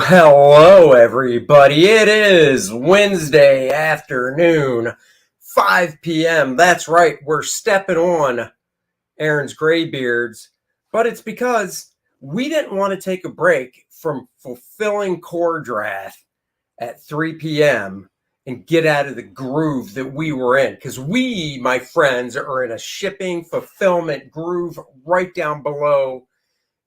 Hello, everybody. It is Wednesday afternoon, 5 p.m. That's right, we're stepping on Aaron's graybeards, but it's because we didn't want to take a break from fulfilling Kor-Drath at 3 p.m. and get out of the groove that we were in. Because we, my friends, are in a shipping fulfillment groove right down below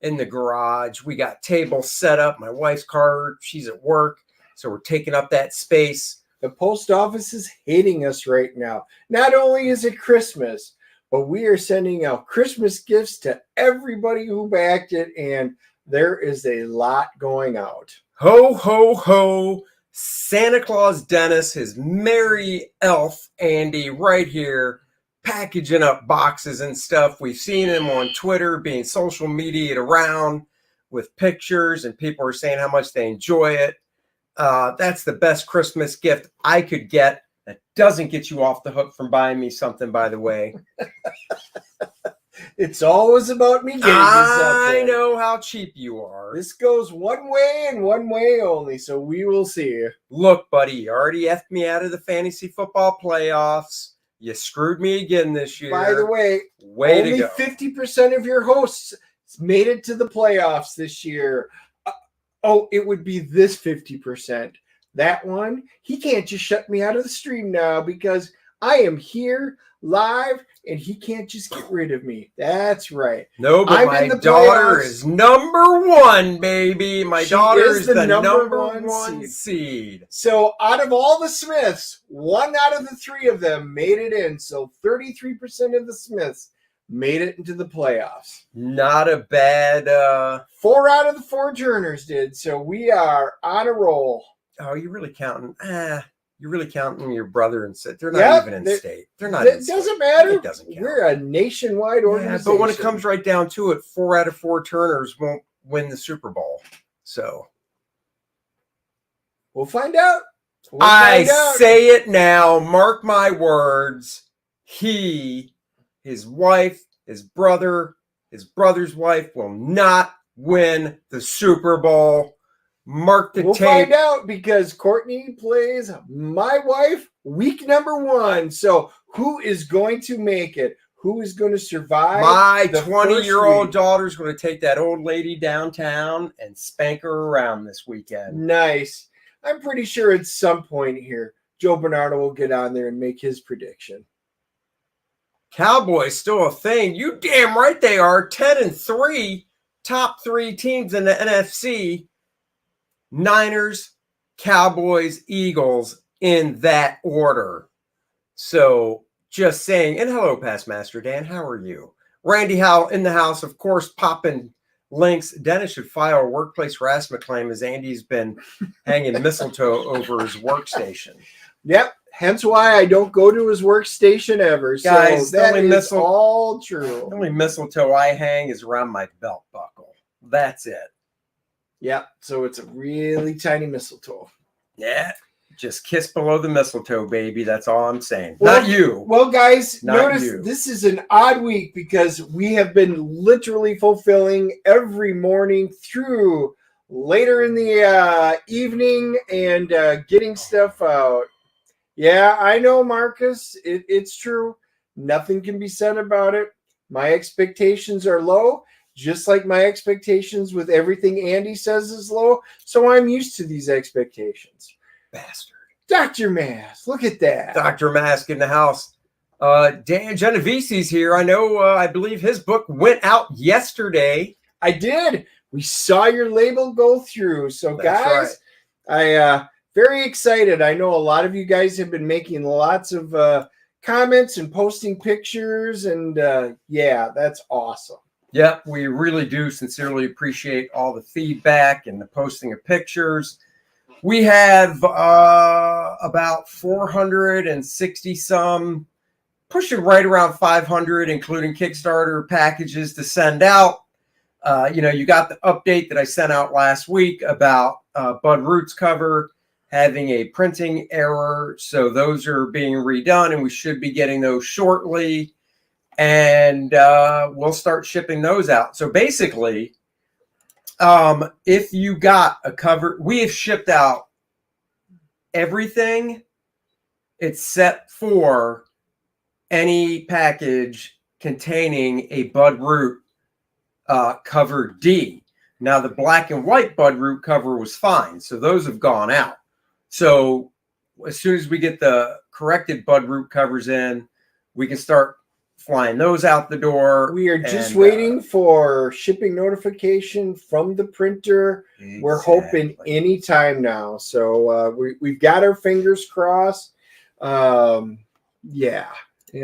in the garage. We got tables set up. My wife's car, she's at work, so we're taking up that space. The post office is hating us right now. Not only is it Christmas, but we are sending out Christmas gifts to everybody who backed it, and there is a lot going out. Ho, ho, ho. Santa Claus Dennis, his merry elf Andy right here, packaging up boxes and stuff. We've seen him on Twitter being social media'd around with pictures, and people are saying how much they enjoy it. That's the best Christmas gift I could get. That doesn't get you off the hook from buying me something, by the way. It's always about me getting you something. I know how cheap you are. This goes one way and one way only, so we will see. Look, buddy, you already effed me out of the fantasy football playoffs. You screwed me again this year. By the way, only 50% of your hosts made it to the playoffs this year. It would be this 50%. That one, he can't just shut me out of the stream now because I am here live and he can't just get rid of me. That's right. No, but my daughter is number one, baby. My daughter is the number one seed. So out of all the Smiths, one out of the three of them made it in. So 33% of the Smiths made it into the playoffs. Not a bad... 4 out of the 4 Turners did. So we are on a roll. Oh, you're really counting... You're really counting your brother and said they're not even in state. They're not. It doesn't matter. It doesn't count. We're a nationwide organization. But when it comes right down to it, 4 out of 4 Turners won't win the Super Bowl. So we'll find out. I say it now. Mark my words. He, his wife, his brother's wife will not win the Super Bowl. Mark the tape. We'll find out because Courtney plays my wife week number 1. So who is going to make it? Who is going to survive? My 20-year-old daughter's going to take that old lady downtown and spank her around this weekend. Nice. I'm pretty sure at some point here, Joe Bernardo will get on there and make his prediction. Cowboys still a thing. You damn right they are. 10-3, top 3 teams in the NFC. Niners, Cowboys, Eagles in that order. So just saying, and hello, Past Master Dan, how are you? Randy Howell in the house, of course, popping links. Dennis should file a workplace harassment claim as Andy's been hanging mistletoe over his workstation. Yep, hence why I don't go to his workstation ever. Guys, so that is all true. The only mistletoe I hang is around my belt buckle. That's it. Yep, so it's a really tiny mistletoe. Yeah, just kiss below the mistletoe, baby. That's all I'm saying. Well, not you. Well, guys, notice this is an odd week because we have been literally fulfilling every morning through later in the evening and getting stuff out. Yeah, I know, Marcus. It's true. Nothing can be said about it. My expectations are low. Just like my expectations with everything Andy says is low. So I'm used to these expectations. Bastard. Dr. Mask, look at that. Dr. Mask in the house. Dan Geneviese's here. I know, I believe his book went out yesterday. I did. We saw your label go through. So guys, right. Very excited. I know a lot of you guys have been making lots of comments and posting pictures. And yeah, that's awesome. Yep, we really do sincerely appreciate all the feedback and the posting of pictures. We have about 460 some, pushing right around 500, including Kickstarter packages to send out. You got the update that I sent out last week about Bud Root's cover having a printing error. So those are being redone, and we should be getting those shortly. And we'll start shipping those out. So basically, If you got a cover, we have shipped out everything except for any package containing a Bud Root cover D. Now, the black and white Bud Root cover was fine, so those have gone out. So as soon as we get the corrected Bud Root covers in, we can start flying those out the door. We are just waiting for shipping notification from the printer. Exactly. We're hoping anytime now. So we've got our fingers crossed. Yeah.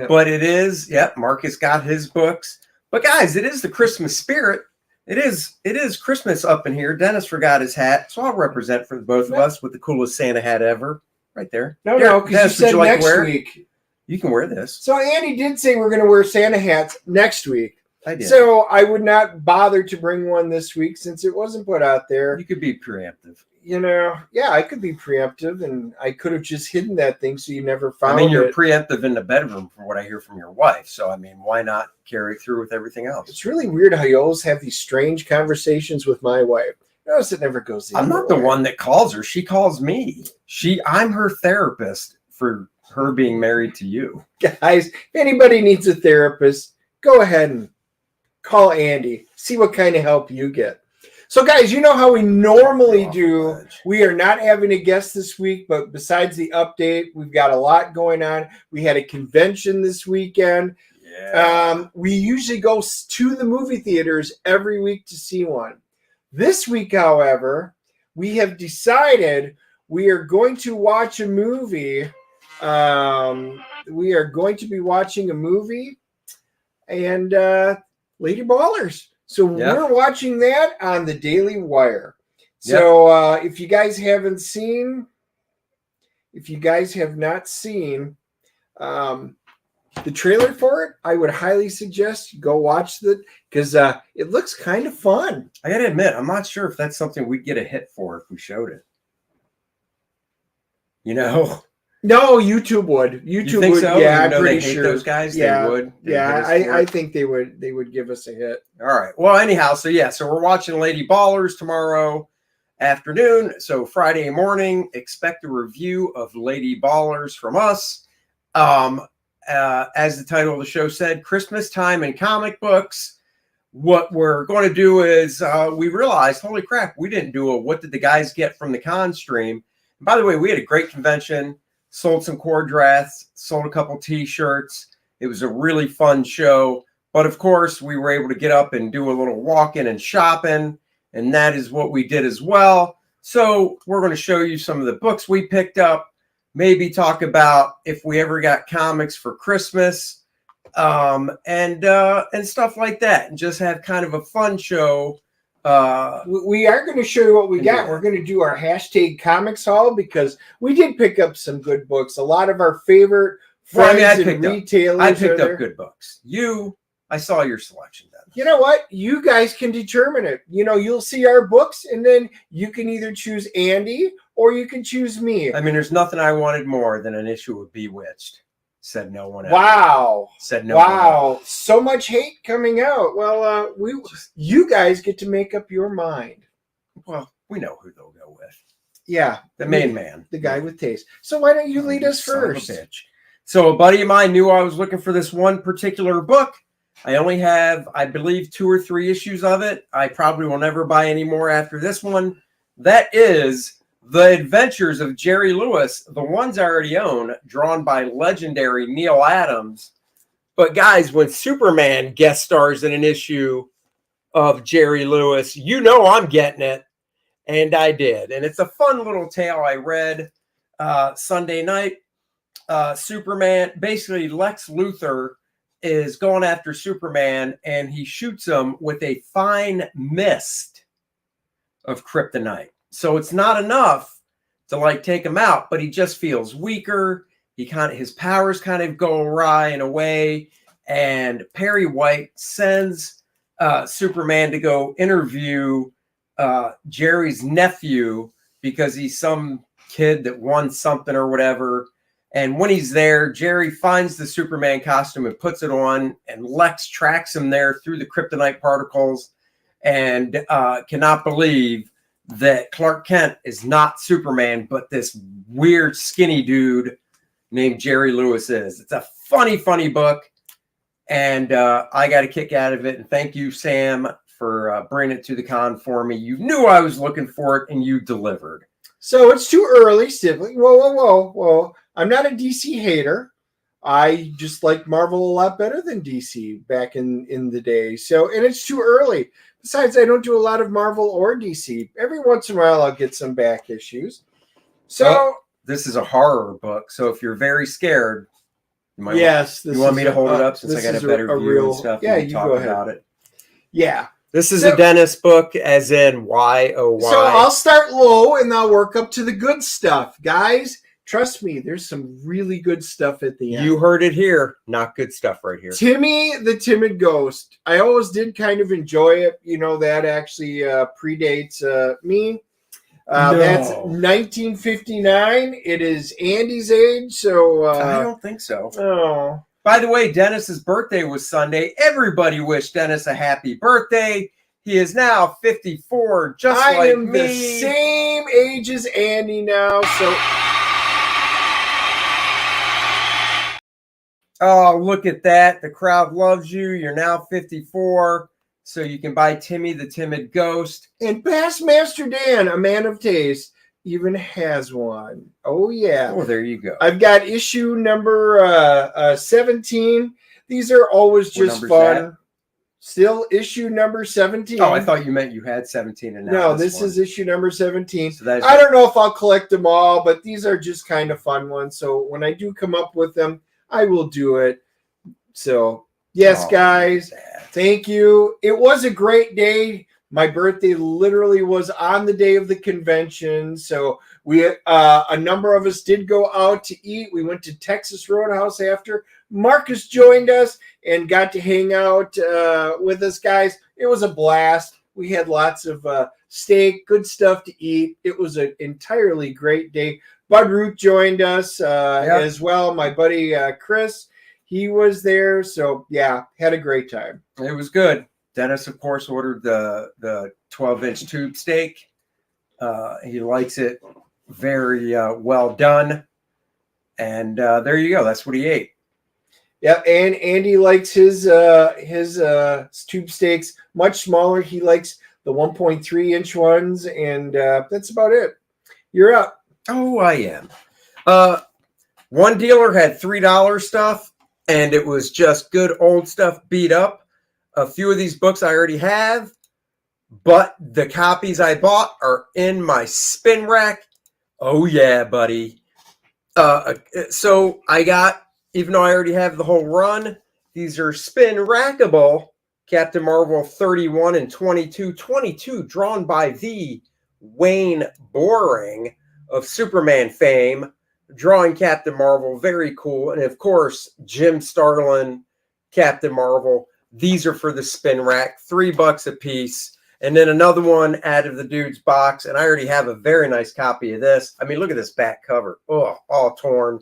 But it is, Marcus got his books. But guys, it is the Christmas spirit. It is Christmas up in here. Dennis forgot his hat, so I'll represent for the both of us with the coolest Santa hat ever. Right there. No, because you said next week. You can wear this. So Andy did say we're going to wear Santa hats next week. I did. So I would not bother to bring one this week since it wasn't put out there. You could be preemptive. I could be preemptive, and I could have just hidden that thing so you never found it. I mean, you're preemptive in the bedroom from what I hear from your wife. So, I mean, why not carry through with everything else? It's really weird how you always have these strange conversations with my wife. Notice it never goes anywhere. I'm not the one that calls her. She calls me. I'm her therapist for her being married to you. Guys, if anybody needs a therapist, go ahead and call Andy. See what kind of help you get. So, guys, you know how we normally do. We are not having a guest this week, but besides the update, we've got a lot going on. We had a convention this weekend. Yeah. We usually go to the movie theaters every week to see one. This week, however, we have decided we are going to watch a movie. We are going to be watching a movie and Lady Ballers. So we're watching that on the Daily Wire. So if you guys have not seen the trailer for it, I would highly suggest you go watch it because it looks kind of fun. I got to admit, I'm not sure if that's something we'd get a hit for if we showed it. No, YouTube would. You think so? Yeah, I'm pretty sure those guys. Yeah, they would. I think they would. They would give us a hit. All right. Well, anyhow, so we're watching Lady Ballers tomorrow afternoon. So Friday morning, expect a review of Lady Ballers from us. As the title of the show said, Christmas time and comic books. What we're going to do is we realized, holy crap, we didn't do a what did the guys get from the con stream. And by the way, we had a great convention. Sold some Kor-Draths, sold a couple T-shirts. It was a really fun show. But, of course, we were able to get up and do a little walking and shopping, and that is what we did as well. So we're going to show you some of the books we picked up, maybe talk about if we ever got comics for Christmas, and stuff like that, and just have kind of a fun show. We are going to show you what we got. We're going to do our hashtag comics haul because we did pick up some good books. A lot of our favorite friends and retailers. I picked up good books. I saw your selection, Dennis. You know what? You guys can determine it. You'll see our books, and then you can either choose Andy or you can choose me. I mean, there's nothing I wanted more than an issue of Bewitched. Said no one else. Wow. Said no one else. Wow. So much hate coming out. Well, you guys get to make up your mind. Well, we know who they'll go with. Yeah. The main man. The guy with taste. So why don't you lead us first? Son of a bitch. So a buddy of mine knew I was looking for this one particular book. I only have, I believe, 2 or 3 issues of it. I probably will never buy any more after this one. That is The Adventures of Jerry Lewis, the ones I already own, drawn by legendary Neil Adams. But guys, when Superman guest stars in an issue of Jerry Lewis, I'm getting it. And I did. And it's a fun little tale I read Sunday night. Superman, basically Lex Luthor is going after Superman, and he shoots him with a fine mist of kryptonite. So it's not enough to take him out, but he just feels weaker. His powers kind of go awry in a way. And Perry White sends Superman to go interview Jerry's nephew because he's some kid that won something or whatever. And when he's there, Jerry finds the Superman costume and puts it on, and Lex tracks him there through the kryptonite particles. and cannot believe that Clark Kent is not Superman, but this weird skinny dude named Jerry Lewis is. It's a funny, funny book, and I got a kick out of it. And thank you, Sam, for bringing it to the con for me. You knew I was looking for it, and you delivered. So it's too early, sibling. Whoa. I'm not a DC hater. I just like Marvel a lot better than DC back in the day. So, and it's too early. Besides, I don't do a lot of Marvel or DC. Every once in a while, I'll get some back issues. So this is a horror book. So if you're very scared, you want me to hold it up since I got a better view and stuff? Yeah, and you talk go ahead about it. Yeah. This is a Dennis book, as in Y-O-Y. So I'll start low and I'll work up to the good stuff. Guys, trust me, there's some really good stuff at the end. You heard it here. Not good stuff right here. Timmy the Timid Ghost. I always did kind of enjoy it. You know, that actually predates me. That's 1959. It is Andy's age, so... I don't think so. Oh. By the way, Dennis's birthday was Sunday. Everybody wished Dennis a happy birthday. He is now 54, just like me. I am the same age as Andy now, so... Oh, look at that. The crowd loves you. You're now 54, so you can buy Timmy the Timid Ghost. And Past Master Dan, a man of taste, even has one. Oh, yeah. Oh, there you go. I've got issue number 17. These are always just fun. That? Still issue number 17. Oh, I thought you meant you had 17 and now no, this is issue number 17. So I don't know if I'll collect them all, but these are just kind of fun ones. So when I do come up with them, I will do it. So, yes, guys, thank you. It was a great day. My birthday literally was on the day of the convention. So we a number of us did go out to eat. We went to Texas Roadhouse after. Marcus joined us and got to hang out with us, guys. It was a blast. We had lots of steak, good stuff to eat. It was an entirely great day. Bud Root joined us as well. My buddy Chris, he was there. So, yeah, had a great time. It was good. Dennis, of course, ordered the 12-inch tube steak. He likes it very well done. And there you go. That's what he ate. Yeah, and Andy likes his tube steaks much smaller. He likes the 1.3-inch ones, and that's about it. You're up. Oh, I am. One dealer had $3 stuff, and it was just good old stuff beat up. A few of these books I already have, but the copies I bought are in my spin rack. Oh, yeah, buddy. So I got, even though I already have the whole run, these are spin rackable Captain Marvel 31 and 22. 22 drawn by the Wayne Boring of Superman fame, drawing Captain Marvel. Very cool. And, of course, Jim Starlin, Captain Marvel. These are for the spin rack, $3 a piece. And then another one out of the dude's box. And I already have a very nice copy of this. I mean, look at this back cover. Oh, all torn.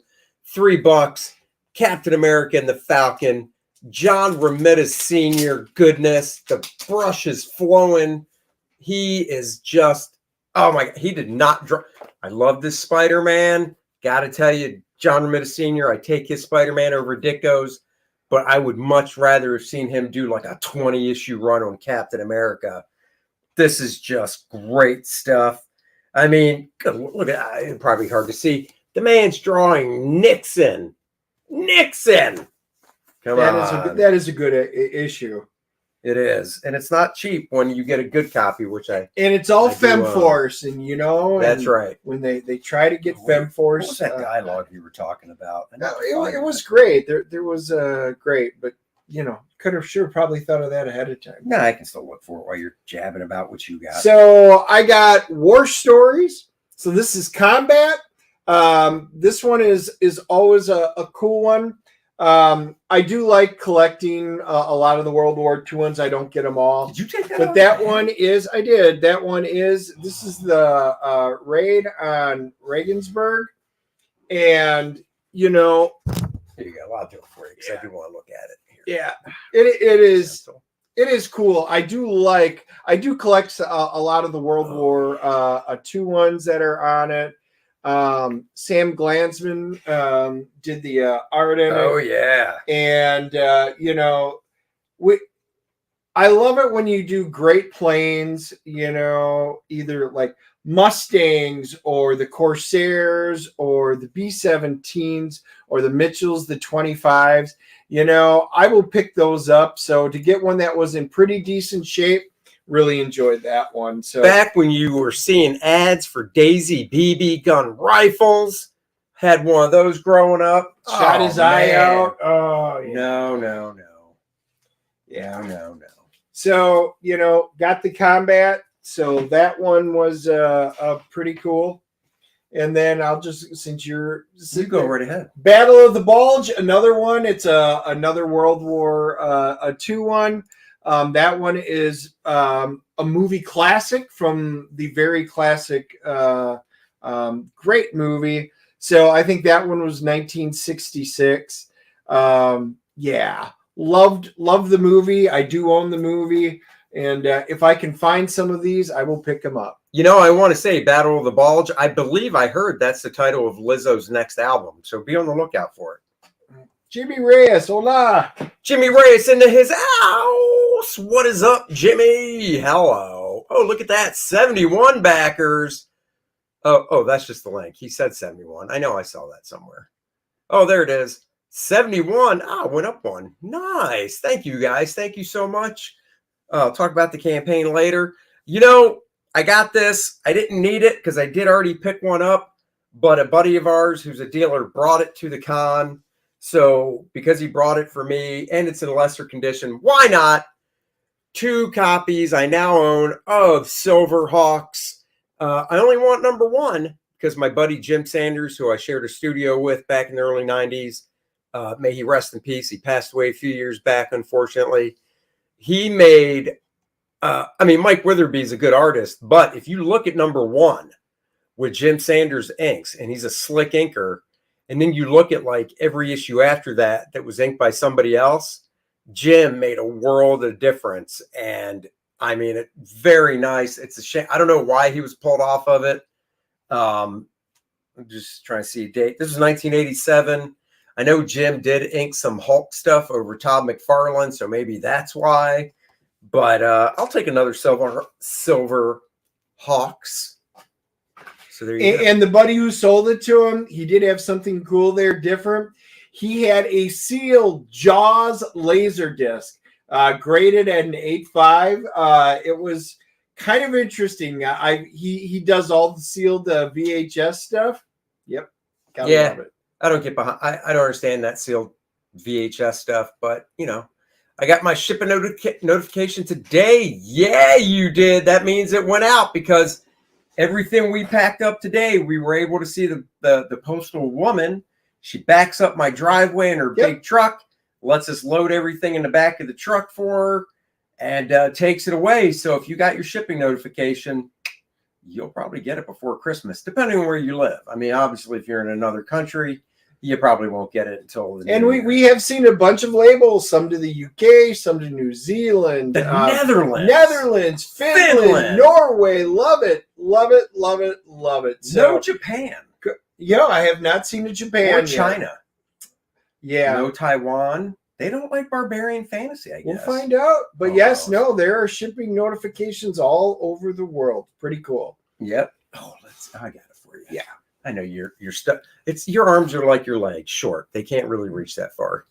$3. Captain America and the Falcon. John Romita Sr. Goodness. The brush is flowing. He is just, oh my God. He did not draw. I love this Spider-Man. Got to tell you, John Romita Sr., I take his Spider-Man over Ditko's. But I would much rather have seen him do like a 20-issue run on Captain America. This is just great stuff. I mean, look at it. Probably hard to see. The man's drawing Nixon. Come on. That is a good issue. It is. And it's not cheap when you get a good copy, which and it's all FemForce, and you know. That's right. When they try to get FemForce. What was that dialogue you were talking about? It was great. There was great, but you know, could have probably thought of that ahead of time. No, I can still look for it while you're jabbing about what you got. So I got War Stories. So this is Combat. This one is always a cool one. I do like collecting a lot of the World War II ones. I don't get them all. Did you take that? But that one is, I did. That one is, this is the raid on Regensburg. And, you know. Here you go. I'll do it for you because I do want to look at it. Here. Yeah. It It is cool. I do collect a lot of the World War II ones that are on it. Sam Glanzman did the art in it. Oh yeah. And I love it when you do great planes, either like Mustangs or the Corsairs or the B-17s or the Mitchells, the 25s. I will pick those up. So to get one that was in pretty decent shape, really enjoyed that one. So back when you were seeing ads for Daisy BB gun rifles, had one of those growing up. Shot his eye out. Oh, yeah. No. Yeah, no. So, got the combat. So that one was pretty cool. And then I'll just, since you go right ahead. Battle of the Bulge, another one. It's another World War II one. That one is a movie classic from the very classic, great movie. So I think that one was 1966. Yeah, loved the movie. I do own the movie. And if I can find some of these, I will pick them up. I want to say Battle of the Bulge. I believe I heard that's the title of Lizzo's next album. So be on the lookout for it. Jimmy Reyes, hola. Jimmy Reyes into his house. What is up, Jimmy? Hello. Oh, look at that. 71 backers. Oh, that's just the link. He said 71. I know I saw that somewhere. Oh, there it is. 71. Went up one. Nice. Thank you, guys. Thank you so much. I'll talk about the campaign later. I got this. I didn't need it because I did already pick one up, but a buddy of ours who's a dealer brought it to the con. So because he brought it for me and it's in lesser condition, why not? 2 copies I now own of Silverhawks. I only want number 1 because my buddy Jim Sanders, who I shared a studio with back in the early 90s, may he rest in peace. He passed away a few years back, unfortunately. He made... Mike Witherby is a good artist, but if you look at number 1 with Jim Sanders inks, and he's a slick inker, and then you look at like every issue after that was inked by somebody else, Jim made a world of difference. And it very nice. It's a shame. I don't know why he was pulled off of it. I'm just trying to see a date. This was 1987. I know Jim did ink some Hulk stuff over Todd McFarlane, so maybe that's why. But I'll take another Silver Hawks. So there you go. And the buddy who sold it to him, he did have something cool there, different. He had a sealed Jaws laser disc, graded at an 8.5. It was kind of interesting. He does all the sealed VHS stuff. Yep. Gotta love it. I don't get behind. I don't understand that sealed VHS stuff, but I got my shipping notification today. Yeah, you did. That means it went out because everything we packed up today, we were able to see the postal woman. She backs up my driveway in her big truck, lets us load everything in the back of the truck for her, and takes it away. So if you got your shipping notification, you'll probably get it before Christmas, depending on where you live. Obviously, if you're in another country, you probably won't get it until the and we have seen a bunch of labels, some to the UK, some to New Zealand, the Netherlands, Finland, Norway. Love it. So, no Japan. I have not seen a Japan or China. Yeah. No Taiwan. They don't like barbarian fantasy, I guess. We'll find out. But there are shipping notifications all over the world. Pretty cool. Yep. Oh, I got it for you. Yeah. I know you're stuck. It's your arms are like your legs, short. They can't really reach that far.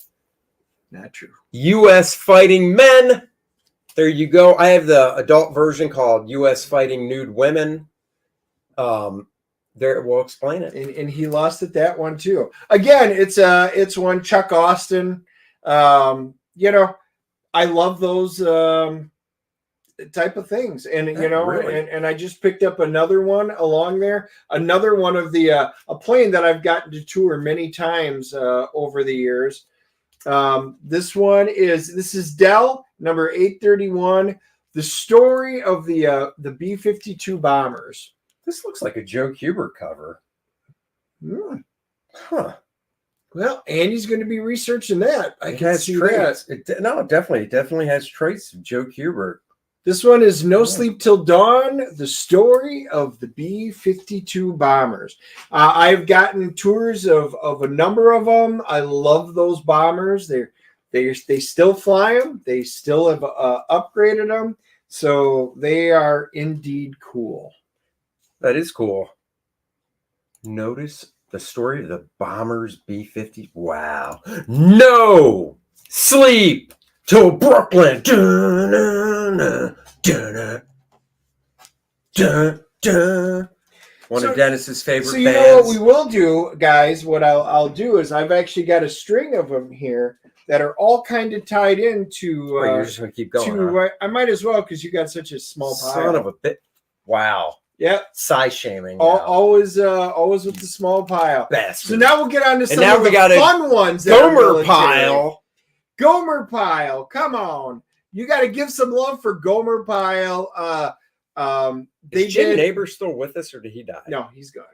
Not true. U.S. Fighting Men. There you go. I have the adult version called U.S. Fighting Nude Women. There, we'll explain it. And he lost at that one too. Again, it's one Chuck Austin. I love those type of things, and really. and I just picked up another one along there, another one of the a plane that I've gotten to tour many times over the years. This is Dell number 831, the story of the B-52 bombers. This looks like a Joe Kubert cover. Go Well, Andy's going to be researching that. I can see traits. that. No, it definitely has traits of Joe Kubert. This one is No Sleep Till Dawn, the story of the B-52 bombers. I've gotten tours of a number of them. I love those bombers. They still fly them. They still have upgraded them. So they are indeed cool. That is cool. Notice the story of the bombers B-50. Wow. No sleep till Brooklyn. Dun, dun, dun, dun. One of Dennis's favorite bands. So you know what we will do, guys? What I'll do is I've actually got a string of them here that are all kind of tied into. You're just gonna keep going. I might as well because you got such a small pile. Son of a bit. Wow. Yeah. Size shaming. Always with the small pile. Best. So now we'll get on to some of the fun ones. Gomer pile. Gomer pile. Come on. You got to give some love for Gomer pile. Is Jim Neighbor still with us, or did he die? No, he's gone.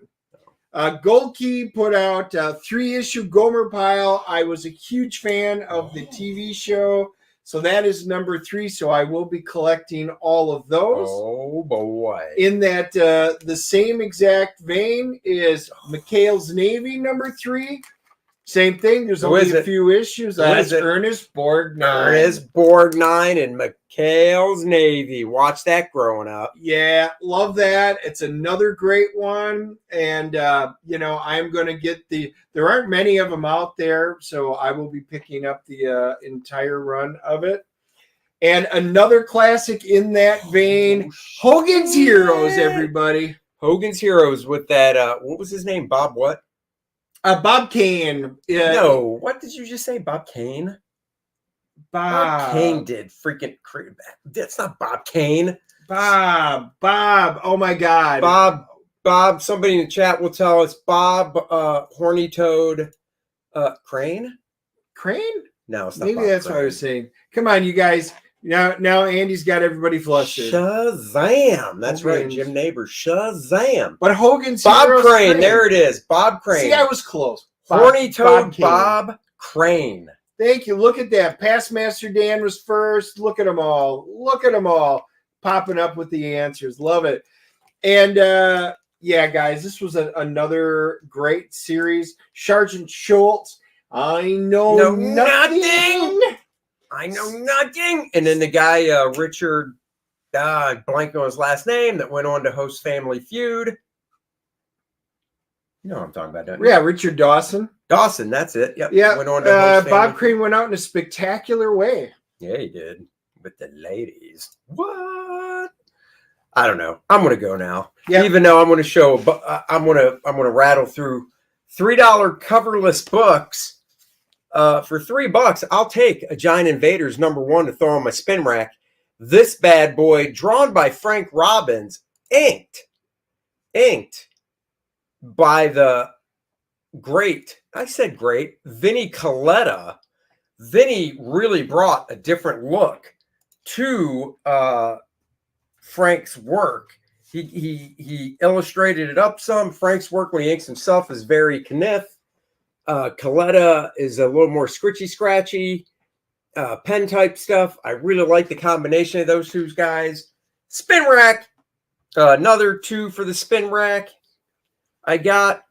Gold Key put out 3-issue Gomer pile. I was a huge fan of the TV show, so that is number 3. So I will be collecting all of those. Oh boy! In that the same exact vein is McHale's Navy number 3. Same thing. There's only a few issues. That's Ernest Borgnine. Ernest Borgnine and McHale's Navy. Watch that growing up. Yeah, love that. It's another great one. And, I'm going to get there aren't many of them out there, so I will be picking up the entire run of it. And another classic in that vein, Hogan's Heroes, everybody. Hogan's Heroes with that, what was his name? Bob what? Bob Kane. No, what did you just say? Bob Kane? Bob Kane did freaking. That's not Bob Kane. Bob. Oh my God. Bob. Somebody in the chat will tell us. Bob, Horny Toad, Crane. Crane? No, it's not. Maybe that's what I was saying. Come on, you guys. Now Andy's got everybody flustered. Shazam! That's right, Jim Neighbor. Shazam! But Hogan's Bob Crane. There it is. Bob Crane. See, I was close. Horny Toad Bob Crane. Thank you. Look at that. Past Master Dan was first. Look at them all. Popping up with the answers. Love it. And guys, this was another great series. Sergeant Schultz. I know nothing. I know nothing. And then the guy, Richard, blank on his last name, that went on to host Family Feud. You know what I'm talking about, don't you? Yeah, Richard Dawson. Dawson, that's it. Yep. Yeah. Went on to host Bob Crane went out in a spectacular way. Yeah, he did. With the ladies. What? I don't know. I'm gonna go now. Yeah. Even though I'm gonna show, I'm gonna rattle through $3 coverless books. For $3, I'll take a Giant Invaders #1 to throw on my spin rack. This bad boy, drawn by Frank Robbins, inked by the great, Vinnie Coletta. Vinnie really brought a different look to Frank's work. He illustrated it up some. Frank's work when he inks himself is very kniff. Coletta is a little more scratchy pen type stuff. I really like the combination of those two guys. Spin rack, another 2 for the spin rack. I got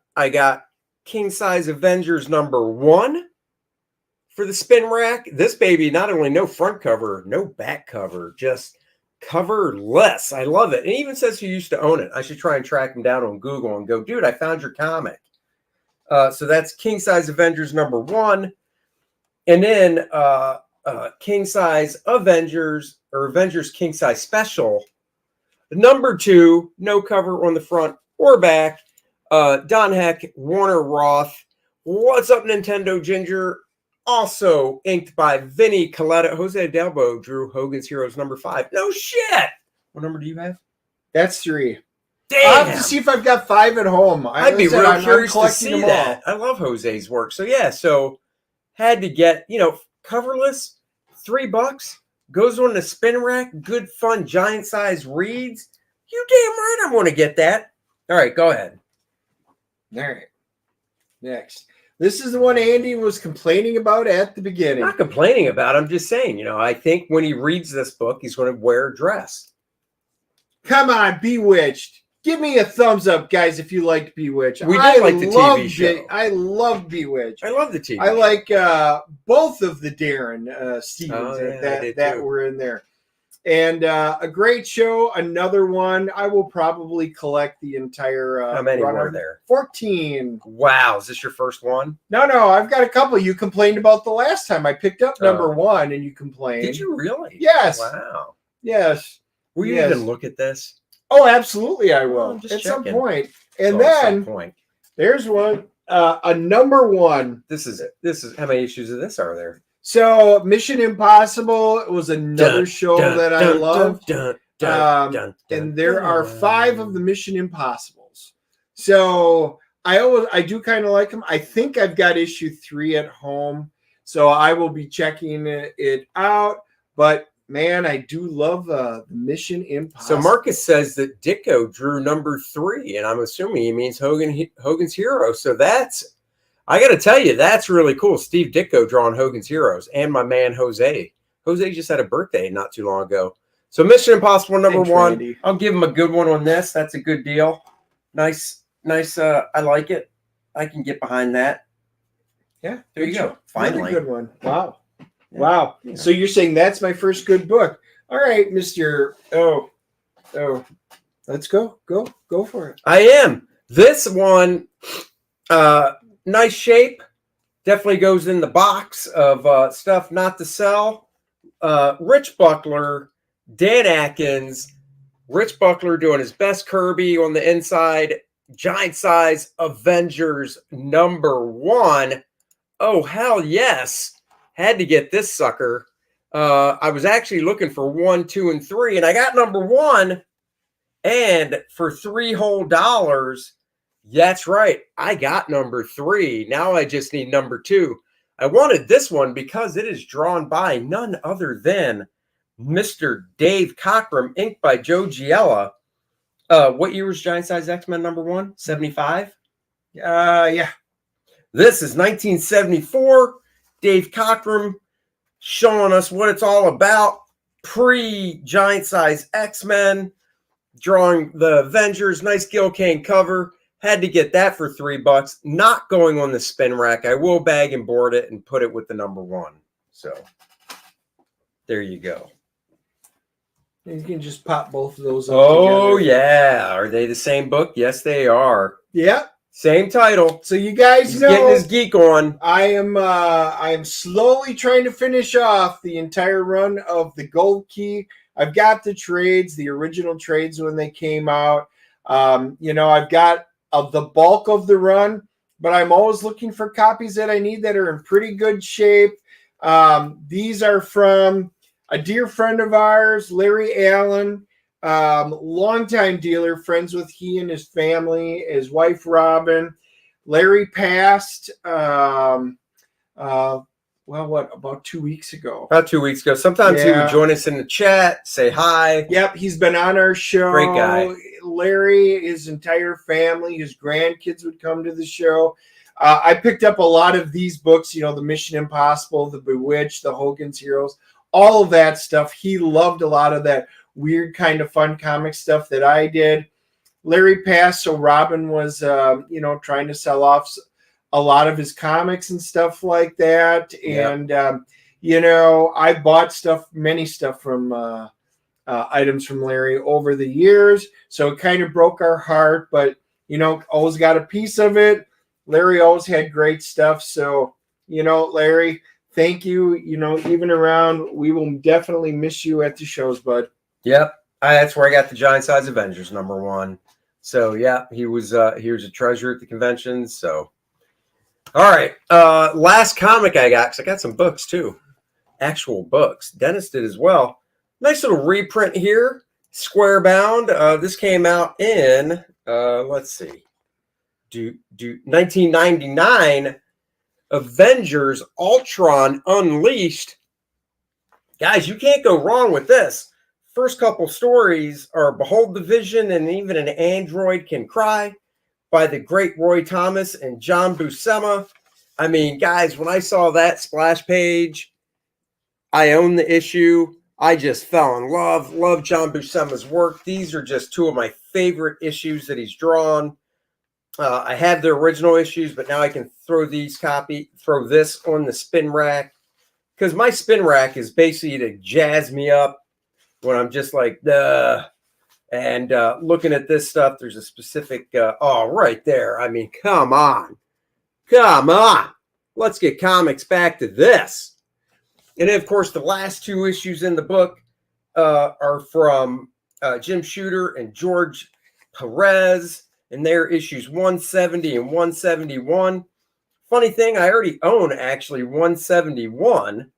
King Size Avengers #1 for the spin rack. This baby, not only no front cover, no back cover, just coverless. I love it. And it even says who used to own it. I should try and track him down on Google and go, dude, I found your comic. So that's King Size Avengers #1. And then King Size Avengers, or Avengers King Size Special. #2, no cover on the front or back. Don Heck, Warner Roth. What's Up Nintendo Ginger? Also inked by Vinnie Coletta. Jose Delbo drew Hogan's Heroes #5. No shit. What number do you have? That's 3. Damn. I'll have to see if I've got 5 at home. I'd be real curious to see that. I love Jose's work. So yeah, had to get, coverless, $3, goes on the spin rack, good fun, giant size reads. You damn right I'm going to get that. All right, go ahead. All right. Next. This is the one Andy was complaining about at the beginning. Not complaining about. I'm just saying, you know, I think when he reads this book, he's going to wear a dress. Come on, Bewitched. Give me a thumbs up, guys, if you liked Bewitched. We did like the TV show. I love Bewitched. I love the TV. I like both of the Darren Stevens that were in there. And a great show. Another one. I will probably collect the entire. How many were there? 14. Wow. Is this your first one? No. I've got a couple. You complained about the last time. I picked up number 1 and you complained. Did you really? Yes. Wow. Yes. Will you even look at this? Oh, absolutely, I will. At some point. And then there's one. A number 1. This is how many issues of this are there? So Mission Impossible was another show that I loved. And there are 5 of the Mission Impossibles. So I do kind of like them. I think I've got issue 3 at home. So I will be checking it out. But man, I do love the Mission Impossible. So Marcus says that Ditko drew number 3, and I'm assuming he means Hogan's Hero. So I got to tell you, that's really cool. Steve Ditko drawing Hogan's Heroes, and my man Jose. Jose just had a birthday not too long ago. So Mission Impossible number 1. Randy. I'll give him a good one on this. That's a good deal. Nice. I like it. I can get behind that. Yeah, there you go. Finally, really good one. Wow. Wow. Yeah. So you're saying that's my first good book. All right, Mr. Oh. Let's go. Go for it. I am. This one, nice shape. Definitely goes in the box of stuff not to sell. Rich Buckler, Dan Atkins. Rich Buckler doing his best Kirby on the inside. Giant size Avengers number 1. Oh, hell yes. Had to get this sucker. I was actually looking for 1, 2, and 3, and I got number 1. And for $3 whole, that's right, I got number 3. Now I just need number 2. I wanted this one because it is drawn by none other than Mr. Dave Cockrum, inked by Joe Giella. What year was Giant Size X-Men number 1? 75? Yeah. This is 1974. Dave Cockrum showing us what it's all about. Pre-Giant Size X-Men, drawing the Avengers. Nice Gil Kane cover. Had to get that for $3. Not going on the spin rack. I will bag and board it and put it with the number 1. So there you go. You can just pop both of those up together. Yeah. Are they the same book? Yes, they are. Yeah. Same title. So you guys know getting his geek on. I am slowly trying to finish off the entire run of the Gold Key. I've got the trades, the original trades when they came out. I've got the bulk of the run, but I'm always looking for copies that I need that are in pretty good shape. These are from a dear friend of ours, Larry Allen. Longtime dealer, friends with he and his family, his wife Robin. Larry passed about 2 weeks ago. About 2 weeks ago. Sometimes he would join us in the chat, say hi. Yep, he's been on our show. Great guy. Larry, his entire family, his grandkids would come to the show. I picked up a lot of these books, the Mission Impossible, the Bewitched, the Hogan's Heroes, all of that stuff. He loved a lot of that weird kind of fun comic stuff that I did. Larry passed, so Robin was, trying to sell off a lot of his comics and stuff like that. Yep. And, I bought many stuff from items from Larry over the years. So it kind of broke our heart, but, always got a piece of it. Larry always had great stuff. So, Larry, thank you. Even around, we will definitely miss you at the shows, bud. Yep, that's where I got the Giant Size Avengers number 1. So yeah, he was a treasure at the conventions. So, all right, last comic I got, because I got some books too, actual books. Dennis did as well. Nice little reprint here, square bound. This came out in 1999. Avengers Ultron Unleashed. Guys, you can't go wrong with this. First couple stories are Behold the Vision and Even an Android Can Cry by the great Roy Thomas and John Buscema. I mean, guys, when I saw that splash page, I own the issue. I just fell in love. Love John Buscema's work. These are just two of my favorite issues that he's drawn. I have the original issues, but now I can throw this on the spin rack, because my spin rack is basically to jazz me up when I'm just like, duh. And looking at this stuff, there's a specific, right there. I mean, come on. Let's get comics back to this. And then, of course, the last two issues in the book are from Jim Shooter and George Perez, and they're issues 170 and 171. Funny thing, I already own actually 171,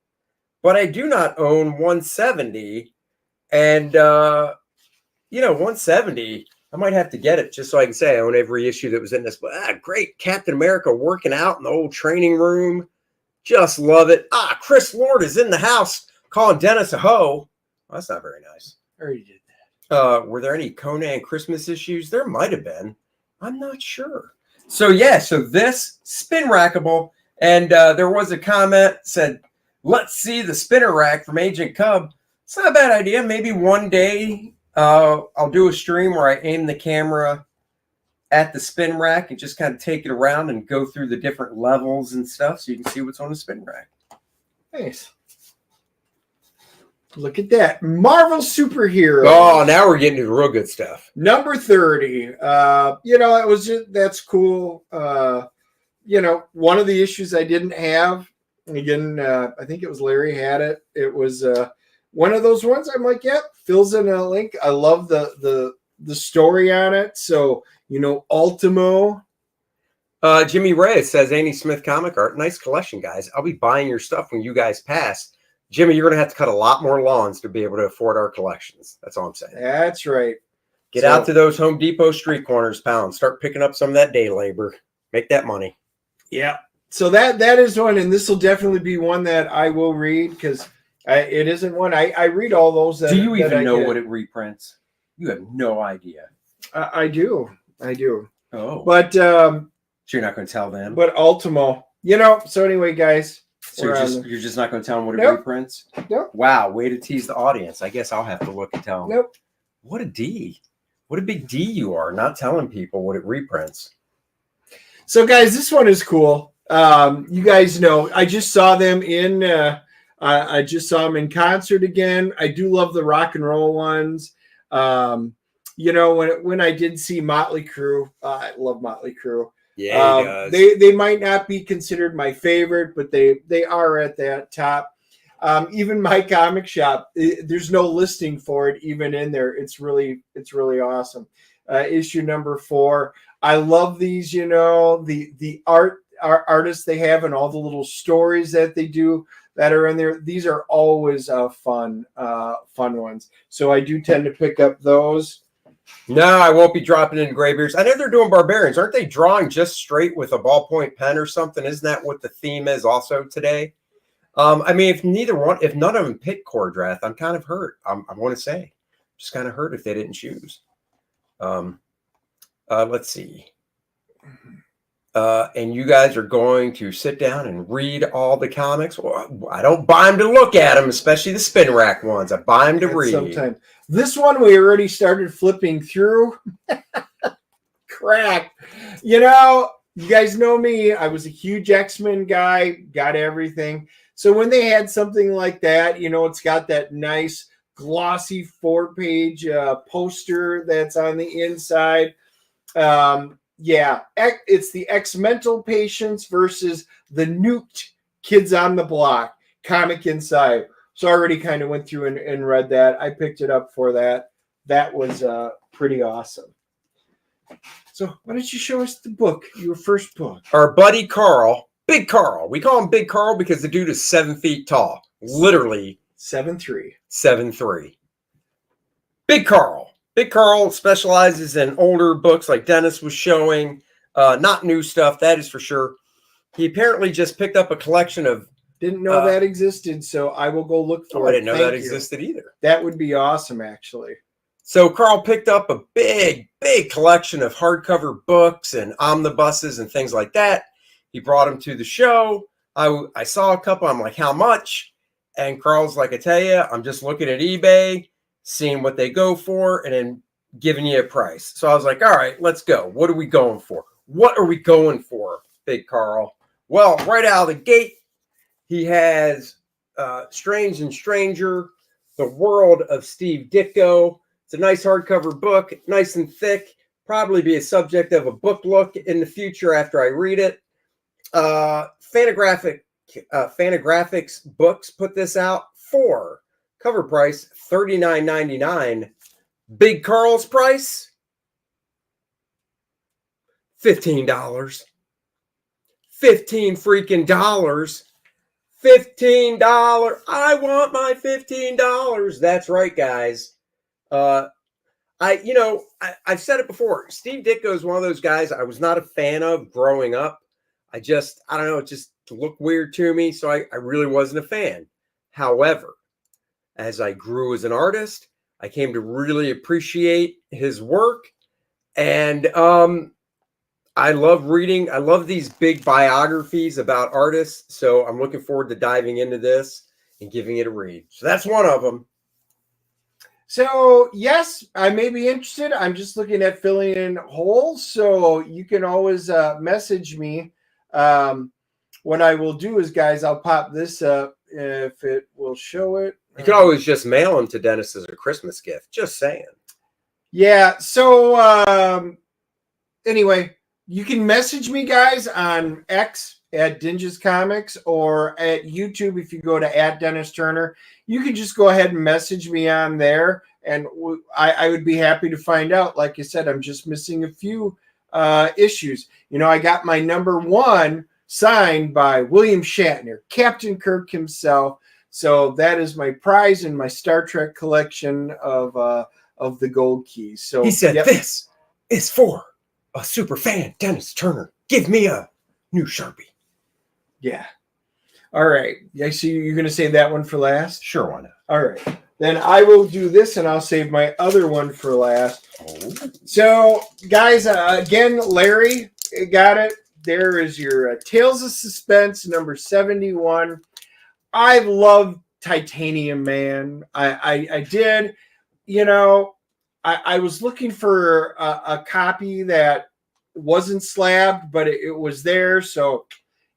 but I do not own 170. And, 170, I might have to get it just so I can say I own every issue that was in this. But great, Captain America working out in the old training room. Just love it. Chris Lord is in the house calling Dennis a hoe. Well, that's not very nice. I already did that. Were there any Conan Christmas issues? There might have been. I'm not sure. So this spin rackable. And there was a comment said, let's see the spinner rack from Agent Cub. It's not a bad idea. Maybe one day I'll do a stream where I aim the camera at the spin rack and just kind of take it around and go through the different levels and stuff so you can see what's on the spin rack. Nice. Look at that. Marvel Superhero. Oh, now we're getting to the real good stuff. Number 30. That's cool. One of the issues I didn't have, again, I think it was Larry had it. It was one of those ones I'm like, yep, fills in a link. I love the story on it. So, Ultimo. Jimmy Reyes says, Andy Smith comic art. Nice collection, guys. I'll be buying your stuff when you guys pass. Jimmy, you're going to have to cut a lot more lawns to be able to afford our collections. That's all I'm saying. That's right. Get out to those Home Depot street corners, pal, and start picking up some of that day labor. Make that money. Yeah. So that is one, and this will definitely be one that I will read because it isn't one. I read all those. Do you even know what it reprints? You have no idea. I do. Oh. But so you're not going to tell them? But Ultimo. So anyway, guys. So you're just not going to tell them what it reprints? Nope. Wow, way to tease the audience. I guess I'll have to look and tell them. Nope. What a D. What a big D you are, not telling people what it reprints. So, guys, this one is cool. You guys know, I just saw them in concert again. I do love the rock and roll ones. When I did see Motley Crue, I love Motley Crue. Yeah, they might not be considered my favorite, but they are at that top. Even my comic shop, there's no listing for it even in there. It's really awesome. Issue number 4. I love these. The artists they have and all the little stories that they do that are in there. These are always fun ones. So I do tend to pick up those. No, I won't be dropping in Graybeards. I know they're doing Barbarians. Aren't they drawing just straight with a ballpoint pen or something? Isn't that what the theme is also today? If none of them picked Kor-Drath, I'm kind of hurt. I want to say, just kind of hurt if they didn't choose. Let's see. And you guys are going to sit down and read all the comics. Well, I don't buy them to look at them, especially the spin rack ones. I buy them to read. Sometimes. This one we already started flipping through. Crack. You guys know me. I was a huge X-Men guy, got everything. So when they had something like that, it's got that nice glossy 4-page poster that's on the inside. It's the ex-mental patients versus the nuked kids on the block comic inside. So I already kind of went through and read that. I picked it up for that. That was pretty awesome. So why don't you show us the book, your first book? Our buddy Karl, Big Karl. We call him Big Karl because the dude is 7 feet tall. Literally 7'3". 7'3". Big Karl. Big Karl specializes in older books like Dennis was showing. Not new stuff, that is for sure. He apparently just picked up a collection of... Didn't know that existed, so I will go look for it. I didn't know that existed either. That would be awesome, actually. So Karl picked up a big collection of hardcover books and omnibuses and things like that. He brought them to the show. I saw a couple. I'm like, how much? And Karl's like, I tell you, I'm just looking at eBay, seeing what they go for, and then giving you a price. So I was like, all right, let's go. What are we going for? What are we going for, Big Karl? Well, right out of the gate, he has Strange and Stranger, The World of Steve Ditko. It's a nice hardcover book, nice and thick. Probably be a subject of a book look in the future after I read it. Fantagraphics Books put this out for cover price $39.99. Big Karl's price $15. 15 freaking dollars. $15. I want my $15. That's right, guys. I've said it before. Steve Ditko is one of those guys I was not a fan of growing up. I don't know, it just looked weird to me, so I really wasn't a fan. However, as I grew as an artist, I came to really appreciate his work, and I love reading. I love these big biographies about artists, so I'm looking forward to diving into this and giving it a read. So that's one of them. So, yes, I may be interested. I'm just looking at filling in holes, so you can always message me. What I will do is, guys, I'll pop this up if it will show it. You can always just mail them to Dennis as a Christmas gift. Just saying. Yeah, so anyway, you can message me, guys, on X at Dinges Comics or at YouTube if you go to @DennisTurner. You can just go ahead and message me on there, and I would be happy to find out. Like I said, I'm just missing a few issues. You know, I got my #1 signed by William Shatner, Captain Kirk himself. So that is my prize in my Star Trek collection of the gold keys. So he said, This is for a super fan, Dennis Turner. Give me a new Sharpie. Yeah. All right. I see you're going to save that one for last? Sure, why not? All right. Then I will do this, and I'll save my other one for last. Oh. So, guys, again, Larry got it. There is your Tales of Suspense, number 71. I love Titanium Man. I did. You know, I was looking for a copy that wasn't slabbed, but it was there. So,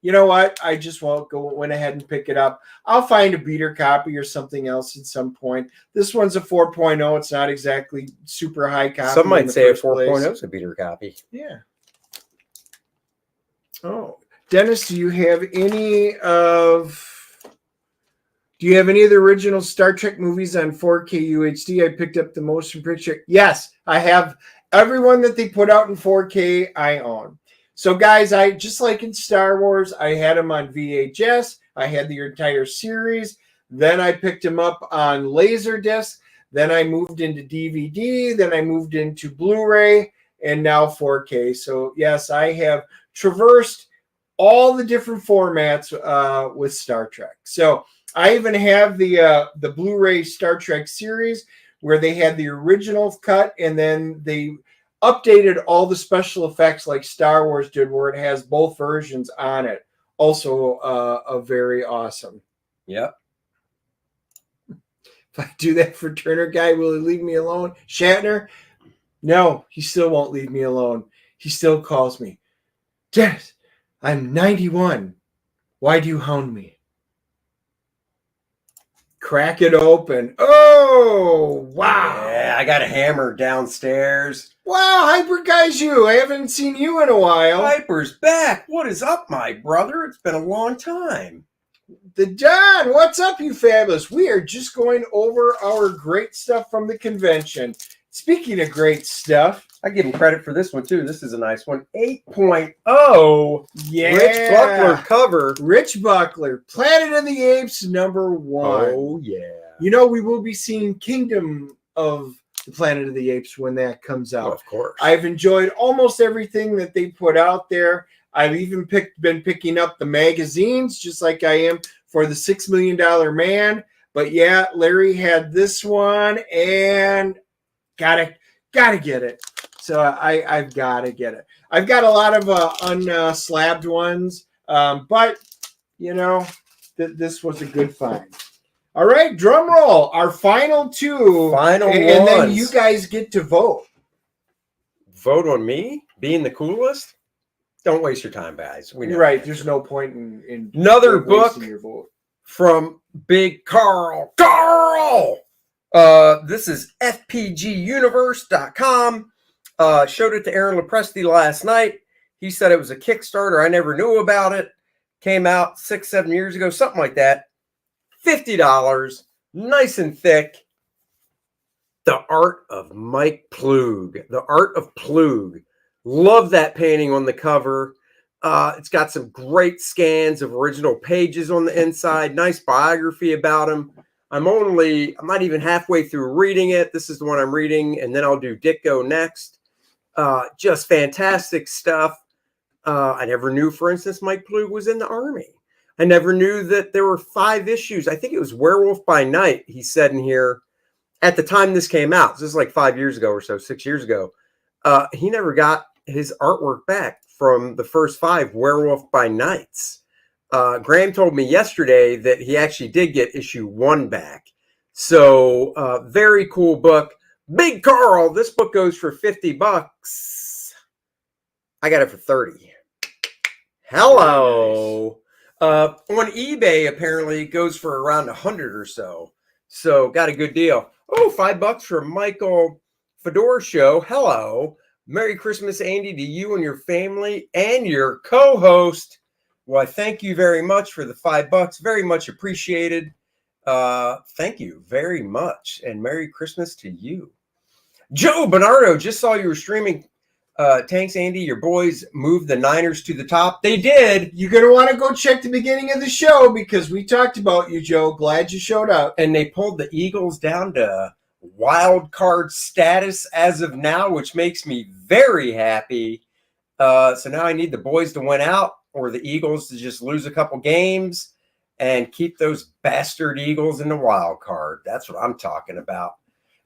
you know what? I just went ahead and pick it up. I'll find a beater copy or something else at some point. This one's a 4.0. It's not exactly super high copy. Some might say a 4.0 is a beater copy. Yeah. Oh, Dennis, do you have any of the original Star Trek movies on 4K UHD? I picked up the motion picture. Yes, I have everyone that they put out in 4K. I own. So, guys, I just like in Star Wars, I had them on VHS. I had the entire series. Then I picked them up on Laserdisc. Then I moved into DVD. Then I moved into Blu-ray, and now 4K. So, yes, I have traversed all the different formats with Star Trek. So, I even have the Blu-ray Star Trek series where they had the original cut, and then they updated all the special effects like Star Wars did, where it has both versions on it. Also, a very awesome. Yep. If I do that for Turner guy, will he leave me alone? Shatner? No, he still won't leave me alone. He still calls me, Dennis, I'm 91. Why do you hound me? Crack it open. Oh, wow. Yeah, I got a hammer downstairs. Wow, Hyper Guy's you. I haven't seen you in a while. Hyper's back. What is up, my brother? It's been a long time. The John, what's up, you fabulous? We are just going over our great stuff from the convention. Speaking of great stuff, I give him credit for this one, too. This is a nice one. 8.0. Yeah. Rich Buckler cover. Rich Buckler, Planet of the Apes, #1. Oh, yeah. You know, we will be seeing Kingdom of the Planet of the Apes when that comes out. Oh, of course. I've enjoyed almost everything that they put out there. I've even been picking up the magazines, just like I am for the $6 Million Man. But yeah, Larry had this one, and gotta get it. So I've got to get it. I've got a lot of unslabbed ones, but this was a good find. All right, drum roll. Our final two, and then you guys get to vote. Vote on me being the coolest. Don't waste your time, guys. You're right. There's no point in another book your vote. From Big Karl. This is FPGuniverse.com. Showed it to Aaron Lepresti last night. He said it was a Kickstarter. I never knew about it. Came out 6-7 years ago, something like that. $50, nice and thick. The Art of Mike Plug. The Art of Plug. Love that painting on the cover. It's got some great scans of original pages on the inside. Nice biography about him. I'm not even halfway through reading it. This is the one I'm reading, and then I'll do Ditko next. Just fantastic stuff. I never knew, for instance, Mike Plug was in the Army. I never knew that there were 5 issues. I think it was Werewolf by Night, he said in here. At the time this came out, this is like 5 years ago or so, 6 years ago. He never got his artwork back from the first 5 Werewolf by Nights. Graham told me yesterday that he actually did get issue 1 back. So very cool book. Big Karl, this book goes for $50. I got it for 30. Hello. Nice. On eBay, apparently, it goes for around 100 or so. So got a good deal. Oh, $5 for Michael Fedor Show. Hello. Merry Christmas, Andy, to you and your family and your co-host. Well, I thank you very much for the $5. Very much appreciated. Thank you very much. And Merry Christmas to you. Joe Bernardo, just saw you were streaming. Thanks, Andy. Your boys moved the Niners to the top. They did. You're going to want to go check the beginning of the show because we talked about you, Joe. Glad you showed up. And they pulled the Eagles down to wild card status as of now, which makes me very happy. So now I need the boys to win out or the Eagles to just lose a couple games and keep those bastard Eagles in the wild card. That's what I'm talking about.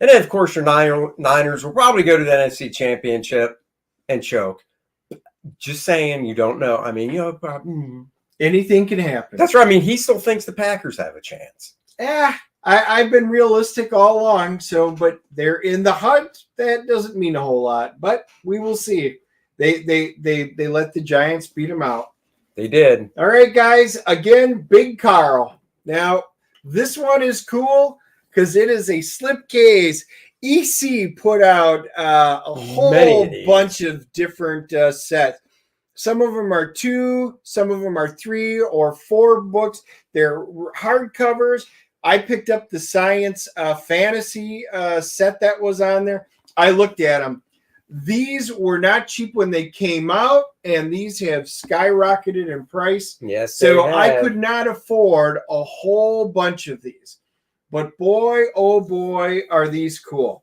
And then, of course, your Niners will probably go to the NFC Championship and choke. Just saying, you don't know. I mean, anything can happen. That's right. I mean, he still thinks the Packers have a chance. I've been realistic all along. But they're in the hunt. That doesn't mean a whole lot. But we will see. They let the Giants beat them out. They did. All right, guys. Again, Big Karl. Now, this one is cool because it is a slipcase. EC put out a whole bunch of different sets. Some of them are 2, some of them are 3 or 4 books. They're hardcovers. I picked up the science fantasy set that was on there. I looked at them. These were not cheap when they came out, and these have skyrocketed in price. Yes, so I could not afford a whole bunch of these. But boy, oh boy, are these cool.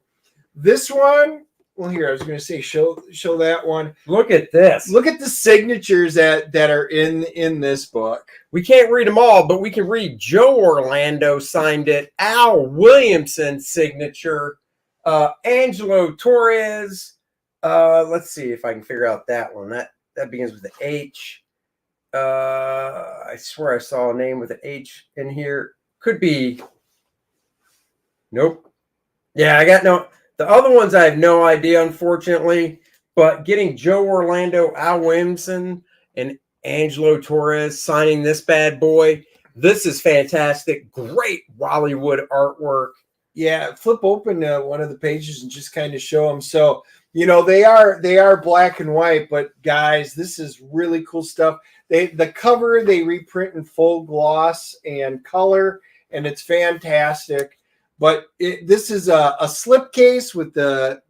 This one, well, here, I was going to say, show that one. Look at this. Look at the signatures that are in this book. We can't read them all, but we can read Joe Orlando signed it. Al Williamson signature. Angelo Torres. Let's see if I can figure out that one. That begins with an H. I swear I saw a name with an H in here. Could be... Nope. Yeah, I got no. The other ones I have no idea, unfortunately. But getting Joe Orlando, Al Williamson, and Angelo Torres signing this bad boy, this is fantastic. Great Hollywood artwork. Yeah, flip open one of the pages and just kind of show them. So they are black and white, but guys, this is really cool stuff. The cover they reprint in full gloss and color, and it's fantastic. But this is a slipcase with the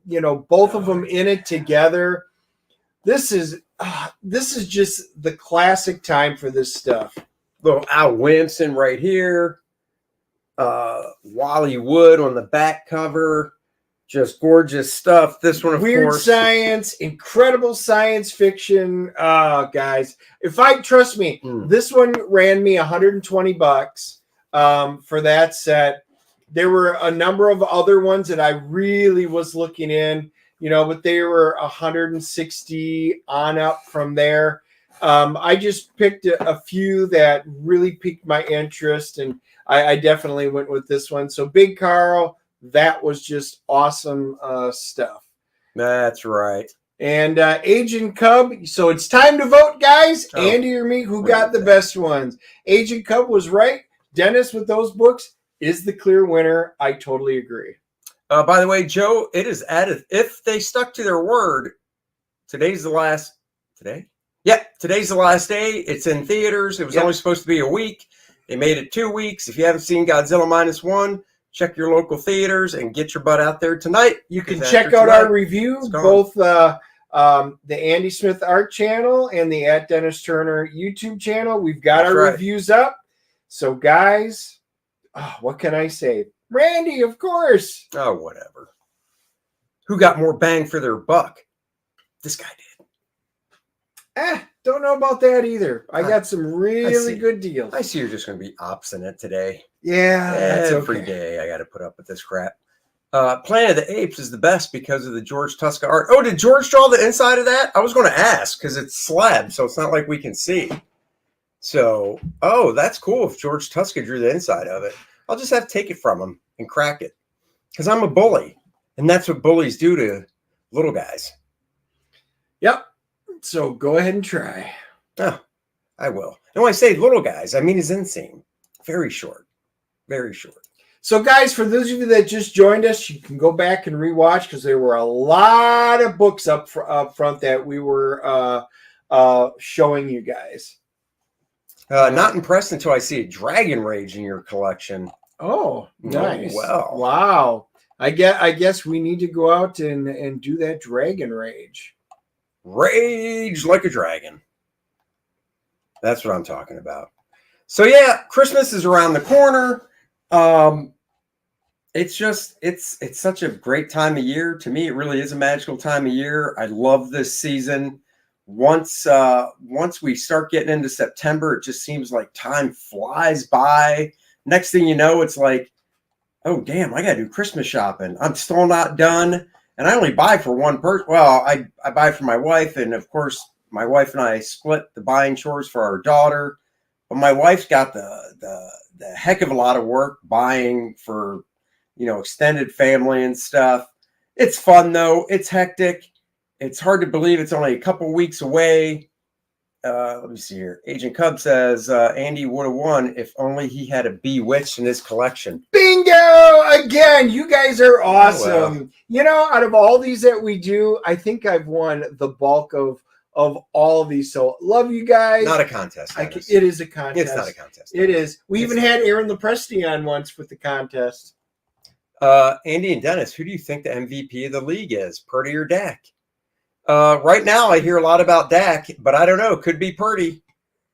both of them in it together. This is just the classic time for this stuff. Little Al Williamson right here. Wally Wood on the back cover. Just gorgeous stuff. This one, of Weird course. Science, incredible science fiction. Guys, trust me, this one ran me $120 for that set. There were a number of other ones that I really was looking in. but they were 160 on up from there. I just picked a few that really piqued my interest, and I definitely went with this one. So Big Karl, that was just awesome stuff. That's right. And Agent Cub, so it's time to vote, guys. Andy or me, who got the best ones? Agent Cub was right. Dennis with those books is the clear winner. I totally agree. By the way, Joe, it is added. If they stuck to their word, today's the last day. Yeah, today's the last day. It's in theaters. It was only supposed to be a week. They made it 2 weeks. If you haven't seen Godzilla -1, check your local theaters and get your butt out there tonight. You can check out our review, both the Andy Smith Art channel and the @Dennis Turner YouTube channel. We've got our reviews up. So, guys, what can I say? Randy, of course. Oh, whatever. Who got more bang for their buck? This guy did. Don't know about that either. I got some really good deals. I see you're just going to be obstinate today. Yeah, that's every day I got to put up with this crap. Planet of the Apes is the best because of the George Tuska art. Oh, did George draw the inside of that? I was going to ask because it's slab, so it's not like we can see. So, that's cool if George Tuska drew the inside of it. I'll just have to take it from him and crack it because I'm a bully, and that's what bullies do to little guys. Yep. So go ahead and try. Oh, I will. And when I say little guys, I mean his inseam. Very short. Very short. So, guys, for those of you that just joined us, you can go back and rewatch because there were a lot of books up front that we were showing you guys. Not impressed until I see a Dragon Rage in your collection. Oh, nice. Oh, well. Wow. I guess we need to go out and do that Dragon Rage. Rage like a dragon. That's what I'm talking about. So yeah, Christmas is around the corner. It's such a great time of year. To me, it really is a magical time of year. I love this season. Once we start getting into September, it just seems like time flies by. Next thing you know, it's like, oh damn, I gotta do Christmas shopping. I'm still not done. And I only buy for one person. Well, I buy for my wife. And, of course, my wife and I split the buying chores for our daughter. But my wife's got the heck of a lot of work buying for, extended family and stuff. It's fun, though. It's hectic. It's hard to believe it's only a couple weeks away. Let me see here. Agent Cub says Andy would have won if only he had a Bewitched in his collection. Bingo! Again, you guys are awesome. Out of all these that we do, I think I've won the bulk of all of these. So love you guys. Not a contest. It is a contest. It's not a contest. It is. We even had Aaron Lepresti on once with the contest. Andy and Dennis, who do you think the MVP of the league is? Purdy or Dak? Right now, I hear a lot about Dak, but I don't know. Could be Purdy.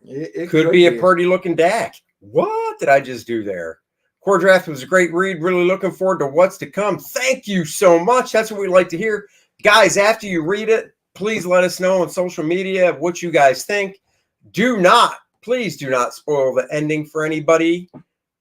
It could be a Purdy-looking Dak. What did I just do there? Kor-Drath was a great read. Really looking forward to what's to come. Thank you so much. That's what we like to hear. Guys, after you read it, please let us know on social media what you guys think. Please do not spoil the ending for anybody.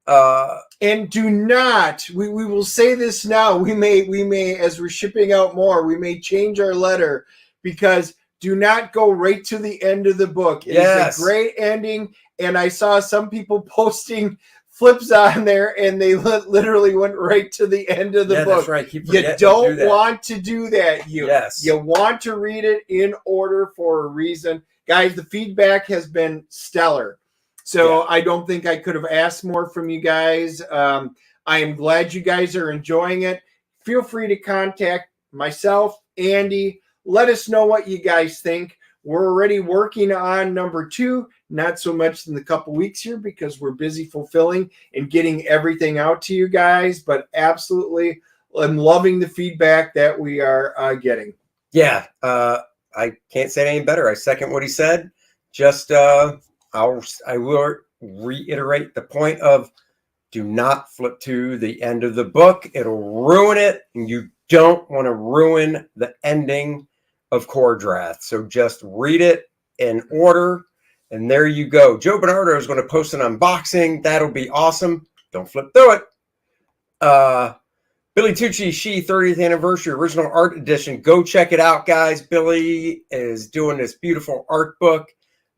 And do not, we will say this now, we may, as we're shipping out more, we may change our letter because do not go right to the end of the book. It's a great ending. And I saw some people posting flips on there and they literally went right to the end of the book. That's right. You don't want to do that. You want to read it in order for a reason. Guys, the feedback has been stellar. So I don't think I could have asked more from you guys. I am glad you guys are enjoying it. Feel free to contact myself, Andy. Let us know what you guys think. We're already working on number 2, not so much in the couple weeks here because we're busy fulfilling and getting everything out to you guys. But absolutely, I'm loving the feedback that we are getting. Yeah, I can't say it any better. I second what he said. Just I will reiterate the point of do not flip to the end of the book. It'll ruin it, and you don't want to ruin the ending of Kor-Drath. So just read it in order, and there you go. Joe Bernardo is going to post an unboxing. That'll be awesome. Don't flip through it. Billy Tucci She 30th Anniversary Original Art Edition. Go check it out, guys. Billy is doing this beautiful art book.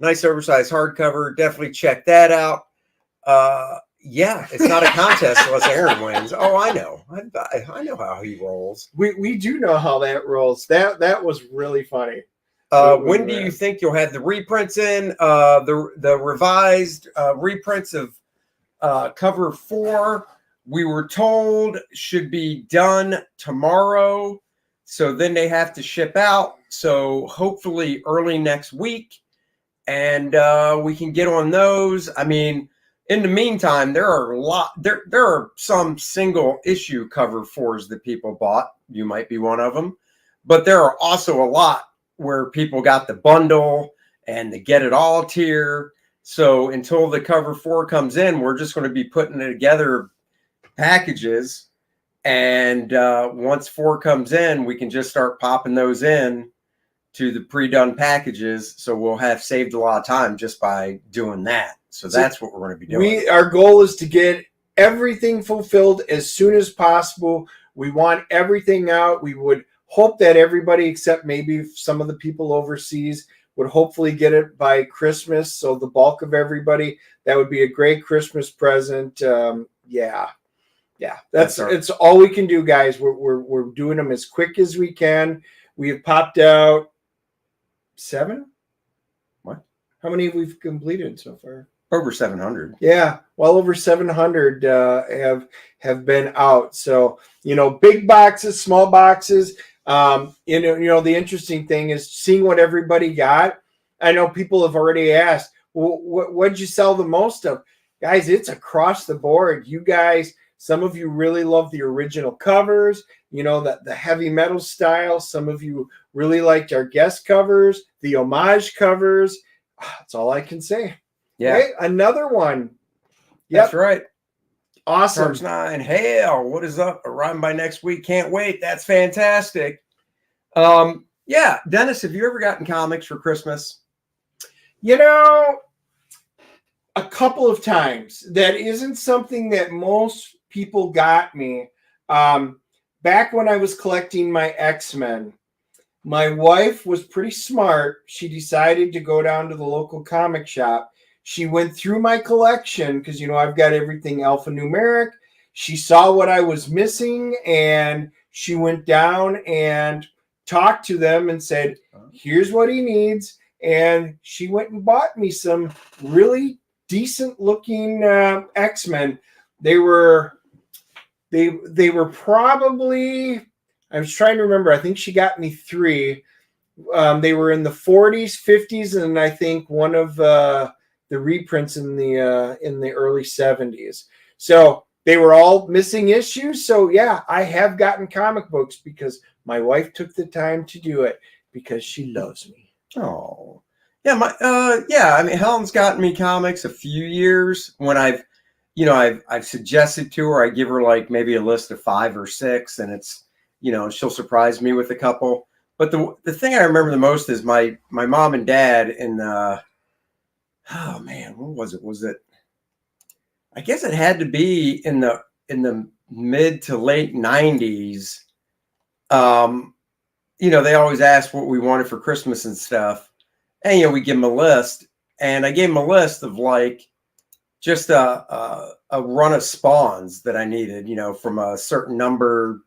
Nice oversized hardcover. Definitely check that out. Yeah, it's not a contest unless Aaron wins. Oh, I know. I know how he rolls. We do know how that rolls. That was really funny. When do you think you'll have the reprints in? The revised reprints of cover 4, we were told should be done tomorrow. So then they have to ship out. So hopefully early next week. And we can get on those. I mean, in the meantime, there are some single issue cover 4s that people bought. You might be one of them. But there are also a lot where people got the bundle and the get it all tier. So until the cover 4 comes in, we're just going to be putting together packages. And once 4 comes in, we can just start popping those in to the pre-done packages. So we'll have saved a lot of time just by doing that. So that's what we're going to be doing. Our goal is to get everything fulfilled as soon as possible. We want everything out. We would hope that everybody, except maybe some of the people overseas, would hopefully get it by Christmas. So the bulk of everybody, that would be a great Christmas present. Yeah. It's all we can do, guys. We're doing them as quick as we can. We have popped out 7. What? How many have we completed so far? Over 700. Yeah, well over 700 have been out. So, big boxes, small boxes. The interesting thing is seeing what everybody got. I know people have already asked, what'd you sell the most of? Guys, it's across the board. You guys, some of you really love the original covers, the heavy metal style. Some of you really liked our guest covers, the homage covers. That's all I can say. Yeah. Right? Another one. Yep. That's right. Awesome. Sharks 9. Hail. What is up? Arriving by next week. Can't wait. That's fantastic. Yeah. Dennis, have you ever gotten comics for Christmas? A couple of times. That isn't something that most people got me. Back when I was collecting my X-Men, my wife was pretty smart. She decided to go down to the local comic shop. She went through my collection because, I've got everything alphanumeric. She saw what I was missing, and she went down and talked to them and said, here's what he needs. And she went and bought me some really decent looking X-Men. They were probably, I was trying to remember, I think she got me 3. They were in the 40s, 50s, and I think one of the reprints in the early 70s. So they were all missing issues. So yeah, I have gotten comic books because my wife took the time to do it because she loves me. Oh, yeah. I mean, Helen's gotten me comics a few years when I've suggested to her. I give her like maybe a list of 5 or 6, and it's, she'll surprise me with a couple. But the thing I remember the most is my mom and dad in the, oh man, what was it? Was it? I guess it had to be in the mid to late 90s. They always ask what we wanted for Christmas and stuff, and we give them a list. And I gave them a list of like just a run of spawns that I needed, from a certain number,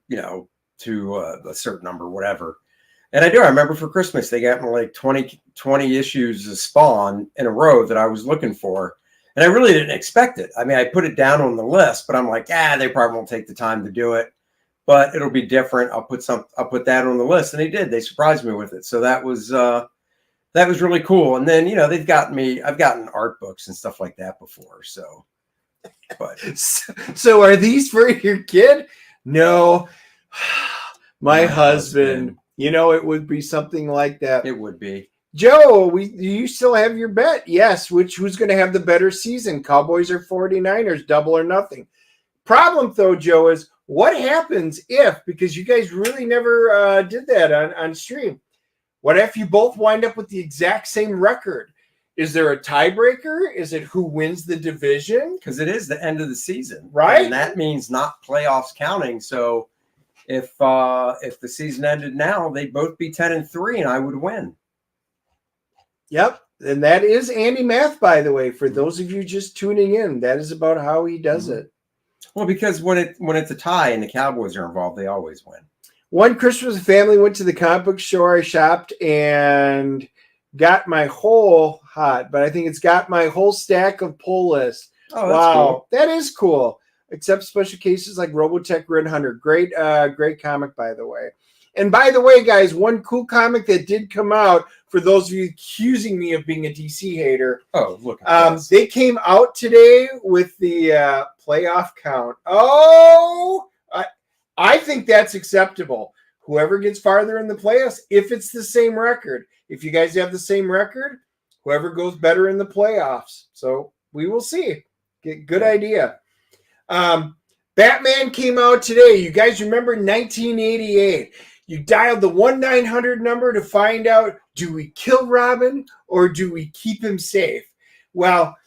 to a certain number, whatever. And I remember for Christmas, they got me like 20 issues of Spawn in a row that I was looking for. And I really didn't expect it. I mean, I put it down on the list, but I'm like, they probably won't take the time to do it, but it'll be different. I'll put that on the list. And they did. They surprised me with it. So that was really cool. And then, I've gotten art books and stuff like that before. So, but so are these for your kid? No, my husband. It would be something like that. It would be. Joe, you still have your bet? Yes. Who's going to have the better season? Cowboys or 49ers? Double or nothing. Problem, though, Joe, is what happens if, because you guys really never did that on stream, what if you both wind up with the exact same record? Is there a tiebreaker? Is it who wins the division? Because it is the end of the season. Right. And that means not playoffs counting. So if the season ended now, they'd both be 10-3, and I would win. Yep. And that is Andy Math, by the way, for those of you just tuning in. That is about how he does it. Well, because when it's a tie and the Cowboys are involved, they always win. One Christmas, a family went to the comic book store. I shopped and got my whole but I think it's got my whole stack of pull lists. Oh, wow, that's cool. That is cool. Except special cases like Robotech Red Hunter. Great comic, by the way. And by the way, guys, one cool comic that did come out, for those of you accusing me of being a DC hater. Oh, look at this. They came out today with the playoff count. Oh, I think that's acceptable. Whoever gets farther in the playoffs, if it's the same record. If you guys have the same record, whoever goes better in the playoffs. So we will see. Good idea. Batman came out today. You guys remember 1988. You dialed the 1-900 number to find out, do we kill Robin or do we keep him safe? Well,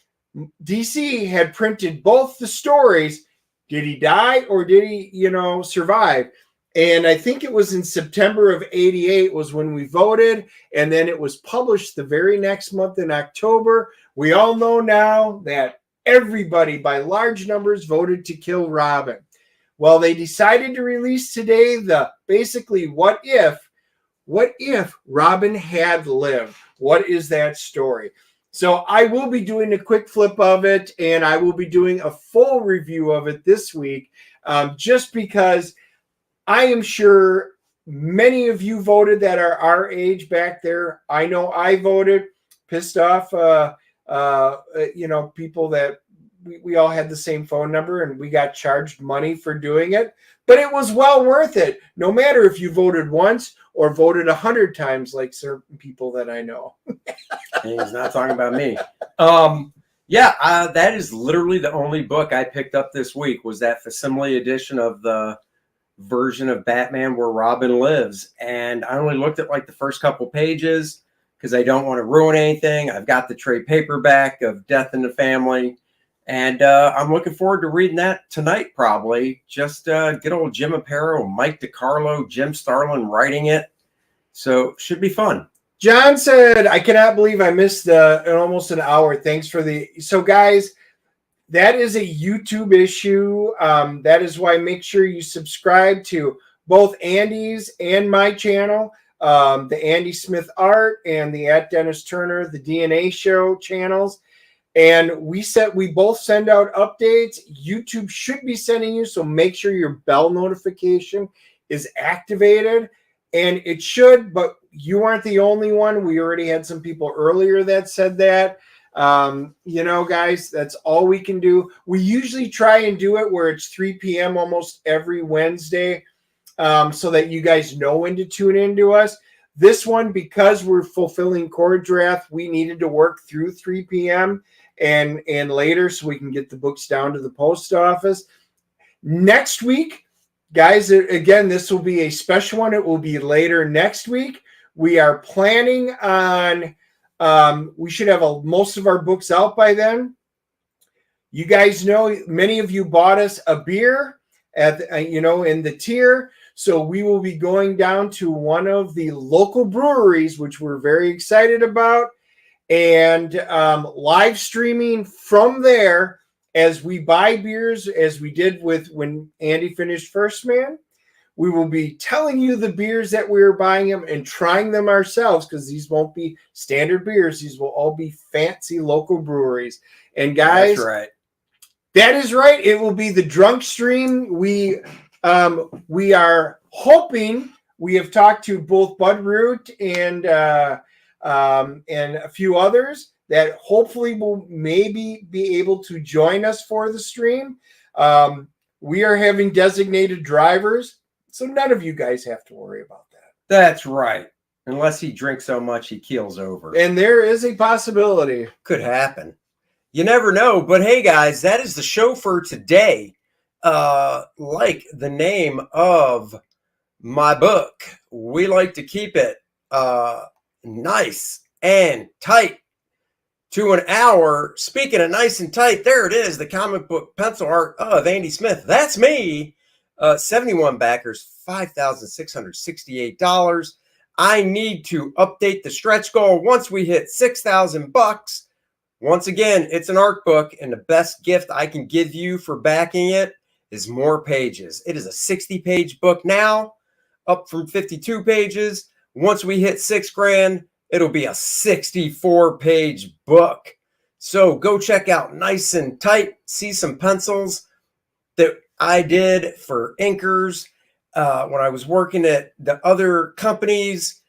DC had printed both the stories. Did he die or did he, survive? And I think it was in September of 88 was when we voted. And then it was published the very next month in October. We all know now that everybody by large numbers voted to kill Robin. Well, they decided to release today the basically what if Robin had lived? What is that story? So I will be doing a quick flip of it, and I will be doing a full review of it this week, just because I am sure many of you voted that are our age back there. I know I voted, pissed off, people that we all had the same phone number and we got charged money for doing it, but it was well worth it. No matter if you voted once or voted 100 times, like certain people that I know. He's not talking about me. That is literally the only book I picked up this week was that facsimile edition of the version of Batman where Robin lives. And I only looked at like the first couple pages because I don't want to ruin anything. I've got the trade paperback of Death in the Family. And I'm looking forward to reading that tonight, probably. Just good old Jim Aparo, Mike DiCarlo, Jim Starlin writing it. So should be fun. John said, I cannot believe I missed almost an hour. Thanks for So, guys, that is a YouTube issue. That is why make sure you subscribe to both Andy's and my channel, the Andy Smith Art and the @DennisTurner, the DNA Show channels. And we both send out updates. YouTube should be sending you, so make sure your bell notification is activated. And it should, but you aren't the only one. We already had some people earlier that said that. Guys, that's all we can do. We usually try and do it where it's 3 p.m. almost every Wednesday, so that you guys know when to tune into us. This one, because we're fulfilling Kor-Drath, we needed to work through 3 p.m. and later so we can get the books down to the post office. Next week, guys, again, this will be a special one. It will be later next week. We are planning on, we should have most of our books out by then. You guys know, many of you bought us a beer in the tier. So we will be going down to one of the local breweries, which we're very excited about, and live streaming from there as we buy beers, as we did with when Andy finished First Man. We will be telling you the beers that we are buying them and trying them ourselves, because these won't be standard beers. These will all be fancy local breweries. And guys, that's right. That is right. It will be the drunk stream. We are hoping, we have talked to both Bud Root and a few others that hopefully will maybe be able to join us for the stream. We are having designated drivers, so none of you guys have to worry about that. That's right. Unless he drinks so much he keels over. And there is a possibility. Could happen. You never know. But hey, guys, that is the show for today. Like the name of my book, we like to keep it nice and tight to an hour. Speaking of nice and tight, there it is, the comic book pencil art of Andy Smith. That's me. 71 backers, $5,668. I need to update the stretch goal once we hit 6,000 bucks. Once again, it's an art book, and the best gift I can give you for backing it is more pages. It is a 60-page book now, up from 52 pages. Once we hit $6,000, it'll be a 64-page book. So go check out Nice and Tight. See some pencils that I did for inkers when I was working at the other companies.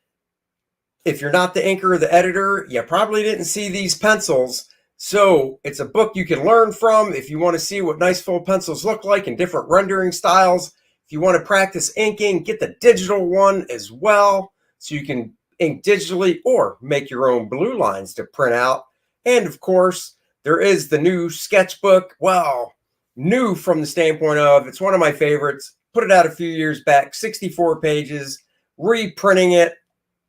If you're not the inker or the editor, you probably didn't see these pencils. So it's a book you can learn from if you want to see what nice full pencils look like in different rendering styles. If you want to practice inking, get the digital one as well, so you can ink digitally or make your own blue lines to print out. And of course, there is the new sketchbook. Well, new from the standpoint of it's one of my favorites. Put it out a few years back, 64 pages, reprinting it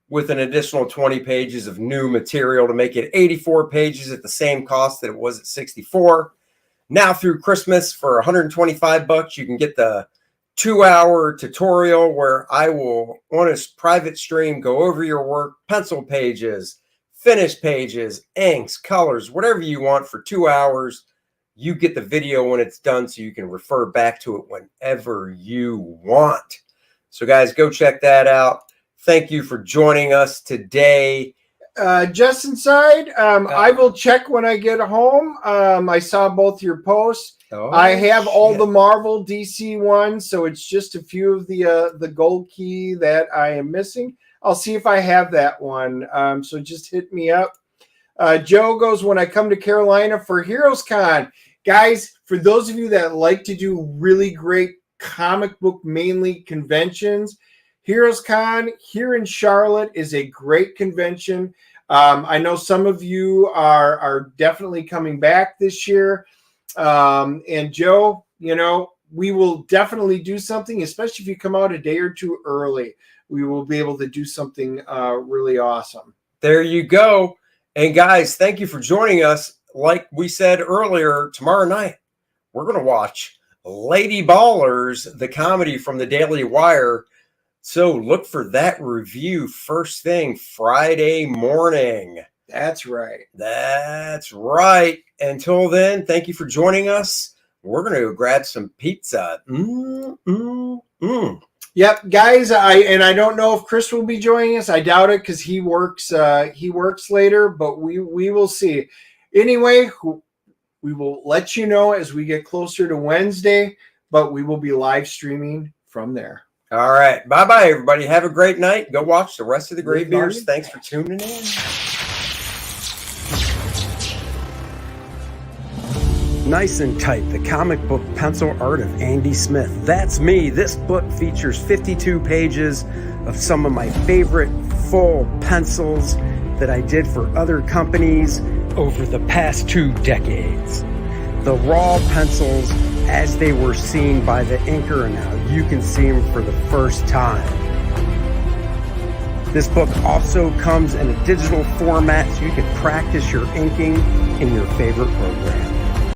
with an additional 20 pages of new material to make it 84 pages at the same cost that it was at 64. Now through Christmas for 125 bucks, you can get the 2-hour tutorial where I will, on a private stream, go over your work, pencil pages, finish pages, inks, colors, whatever you want for 2 hours. You get the video when it's done so you can refer back to it whenever you want. So guys, go check that out. Thank you for joining us today. Just inside, I will check when I get home. I saw both your posts. I have all the Marvel DC ones, so it's just a few of the gold key that I am missing. I'll see if I have that one. So just hit me up. Joe goes, when I come to Carolina for Heroes Con. Guys, for those of you that like to do really great comic book mainly conventions, Heroes Con here in Charlotte is a great convention. I know some of you are definitely coming back this year. And Joe, you know, we will definitely do something, especially if you come out a day or two early. We will be able to do something really awesome. There you go. And guys, thank you for joining us. Like we said earlier, tomorrow night, we're going to watch Lady Ballers, the comedy from the Daily Wire. So look for that review first thing Friday morning. That's right. That's right. Until then, thank you for joining us. We're going to grab some pizza. Yep, guys. I don't know if Chris will be joining us. I doubt it because he works later, but we will see. Anyway, we will let you know as we get closer to Wednesday, but we will be live streaming from there. All right. Bye-bye, everybody. Have a great night. Go watch the rest of the Graybeards. Thanks for tuning in. Nice and Tight, the comic book pencil art of Andy Smith. That's me. This book features 52 pages of some of my favorite full pencils that I did for other companies over the past 2 decades. The raw pencils as they were seen by the inker, and now you can see them for the first time. This book also comes in a digital format so you can practice your inking in your favorite program.